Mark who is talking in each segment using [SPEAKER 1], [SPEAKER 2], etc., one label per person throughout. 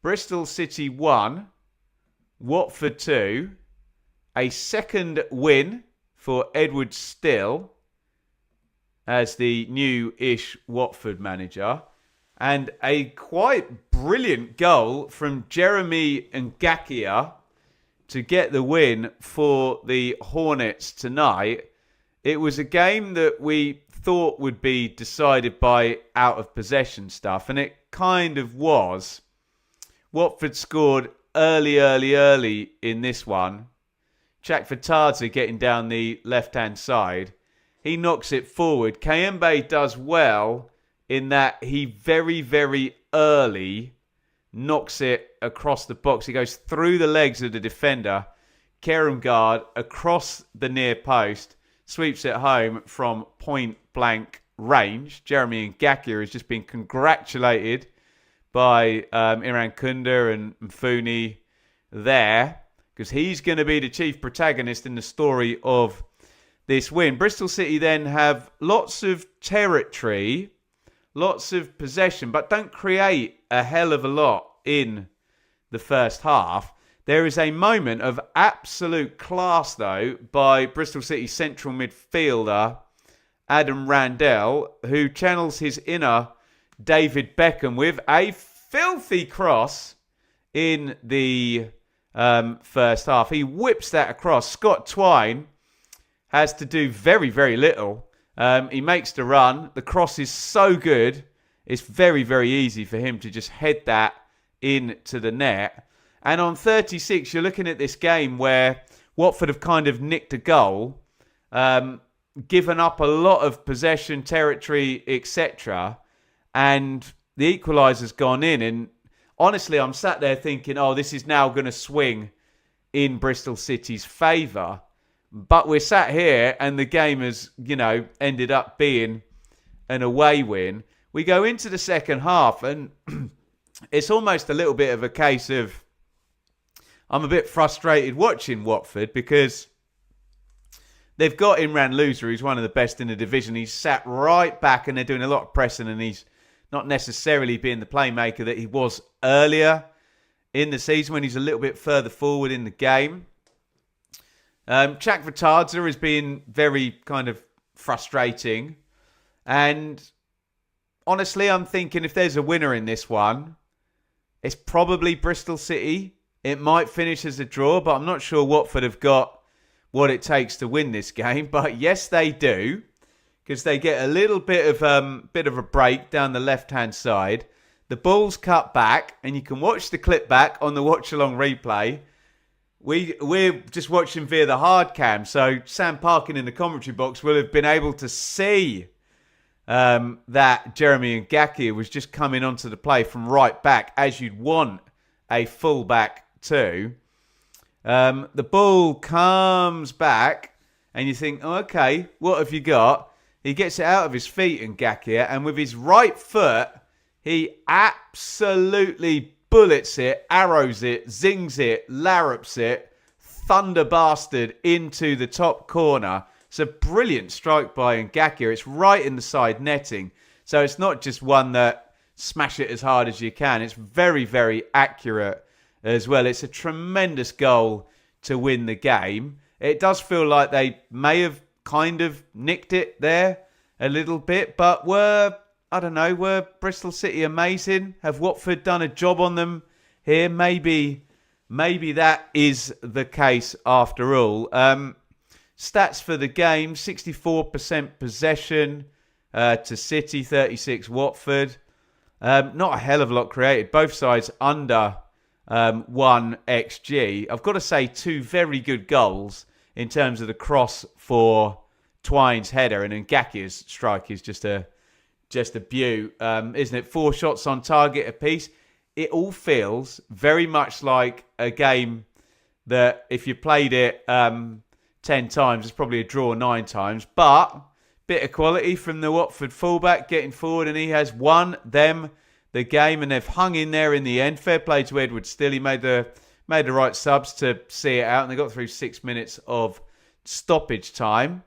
[SPEAKER 1] Bristol City 1, Watford 2. A second win for Edward Still as the new-ish Watford manager. And a quite brilliant goal from Jeremy Ngakia to get the win for the Hornets tonight. It was a game that we thought would be decided by out-of-possession stuff, and it kind of was. Watford scored early in this one. Chak Fatadze getting down the left-hand side. He knocks it forward. Kayembe does well in that he very early knocks it across the box. He goes through the legs of the defender. Keremgard across the near post. Sweeps it home from point-blank range. Jeremy Ngakia has just been congratulated by Iran Kunda and Mfuni there, because he's going to be the chief protagonist in the story of this win. Bristol City then have lots of territory, lots of possession, but don't create a hell of a lot in the first half. There is a moment of absolute class, though, by Bristol City central midfielder Adam Randell, who channels his inner David Beckham with a filthy cross in the first half. He whips that across. Scott Twine has to do very little. He makes the run. The cross is so good. It's very easy for him to just head that into the net. And on 36, you're looking at this game where Watford have kind of nicked a goal, given up a lot of possession, territory, etc. And the equaliser's gone in. And honestly, I'm sat there thinking, oh, this is now going to swing in Bristol City's favour. But we're sat here and the game has, ended up being an away win. We go into the second half and it's almost a little bit of a case of, I'm a bit frustrated watching Watford because they've got Imran Louza, who's one of the best in the division. He's sat right back and they're doing a lot of pressing and he's not necessarily being the playmaker that he was earlier in the season when he's a little bit further forward in the game. Chak Fatadze has been very kind of frustrating. And honestly, I'm thinking if there's a winner in this one, it's probably Bristol City. It might finish as a draw, but I'm not sure Watford have got what it takes to win this game. But yes, they do, because they get a little bit of a break down the left-hand side. The ball's cut back, and you can watch the clip back on the watch-along replay. We're just watching via the hard cam, so Sam Parkin in the commentary box will have been able to see that Jeremy Ngakia was just coming onto the play from right back, as you'd want a full-back to. The ball comes back and you think, oh, okay, what have you got? He gets it out of his feet, Ngakia, and with his right foot, he absolutely bullets it, arrows it, zings it, larrups it, thunder bastard into the top corner. It's a brilliant strike by Ngakia. It's right in the side netting. So it's not just one that smash it as hard as you can. It's very accurate as well. It's a tremendous goal to win the game. It does feel like they may have kind of nicked it there a little bit, but were Bristol City amazing? Have Watford done a job on them here? Maybe that is the case after all. Stats for the game: 64% possession to City, 36 Watford. Not a hell of a lot created. Both sides under 1 XG. I've got to say, two very good goals in terms of the cross for Twine's header, and Ngakia's strike is just a beaut, isn't it? 4 shots on target apiece. It all feels very much like a game that if you played it 10 times, it's probably a draw 9 times. But bit of quality from the Watford fullback getting forward, and he has won them the game, and they've hung in there in the end. Fair play to Edward Still. He made the right subs to see it out, and they got through 6 minutes of stoppage time.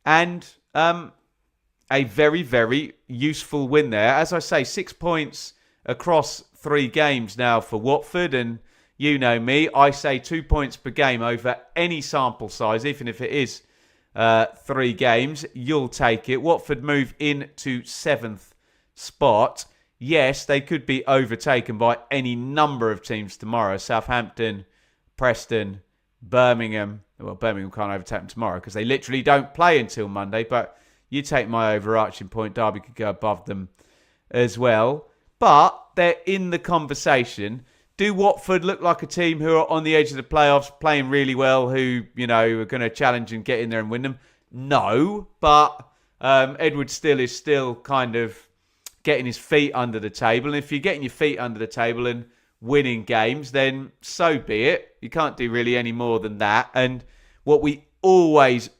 [SPEAKER 1] And a very useful win there. As I say, 6 points across 3 games now for Watford, and you know me, I say 2 points per game over any sample size, even if it is 3 games, you'll take it. Watford move into 7th spot. Yes, they could be overtaken by any number of teams tomorrow. Southampton, Preston, Birmingham. Well, Birmingham can't overtake them tomorrow because they literally don't play until Monday. But you take my overarching point. Derby could go above them as well. But they're in the conversation. Do Watford look like a team who are on the edge of the playoffs, playing really well, who, you know, are going to challenge and get in there and win them? No, but Edward Still is still kind of getting his feet under the table. And if you're getting your feet under the table and winning games, then so be it. You can't do really any more than that. And what we always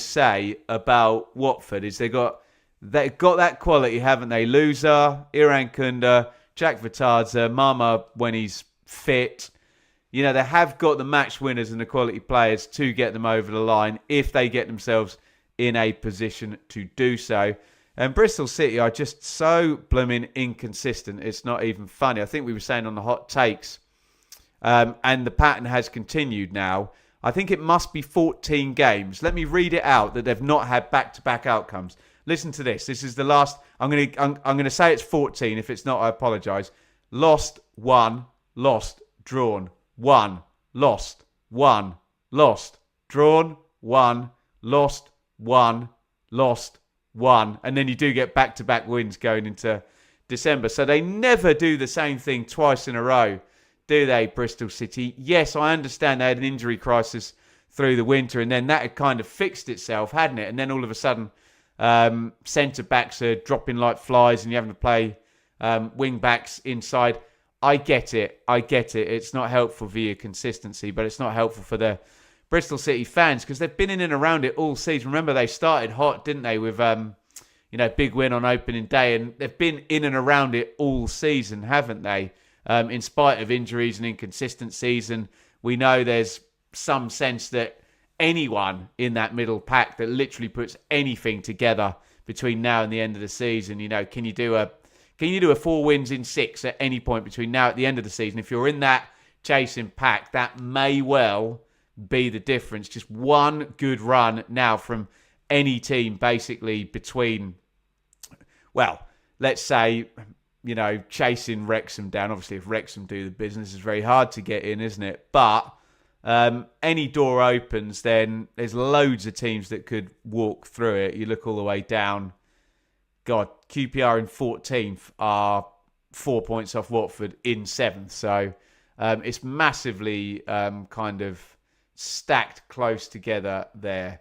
[SPEAKER 1] say about Watford is they've got that quality, haven't they? Louza, Iran Kunda, Jack Vitadze, Mama when he's fit. You know, they have got the match winners and the quality players to get them over the line if they get themselves in a position to do so. And Bristol City are just so blooming inconsistent. It's not even funny. I think we were saying on the hot takes, and the pattern has continued now. I think it must be 14 games. Let me read it out that they've not had back-to-back outcomes. Listen to this. This is the last. I'm going to say it's 14. If it's not, I apologise. Lost, won, lost, drawn, won, lost, drawn, won, lost, won. And then you do get back-to-back wins going into December. So they never do the same thing twice in a row, do they, Bristol City? Yes, I understand they had an injury crisis through the winter, and then that had kind of fixed itself, hadn't it? And then all of a sudden, centre-backs are dropping like flies and you're having to play wing-backs inside. I get it. It's not helpful for your consistency, but it's not helpful for the Bristol City fans because they've been in and around it all season. Remember, they started hot, didn't they, with big win on opening day, and they've been in and around it all season, haven't they? In spite of injuries and inconsistencies, and we know there's some sense that anyone in that middle pack that literally puts anything together between now and the end of the season, you know, can you do a 4 wins in 6 at any point between now at the end of the season? If you're in that chasing pack, that may well be the difference. Just one good run now from any team, basically between, well, let's say, you know, chasing Wrexham down. Obviously, if Wrexham do the business, it's very hard to get in, isn't it? But any door opens, then there's loads of teams that could walk through it. You look all the way down. God, QPR in 14th are 4 points off Watford in 7th. So it's massively kind of stacked close together there.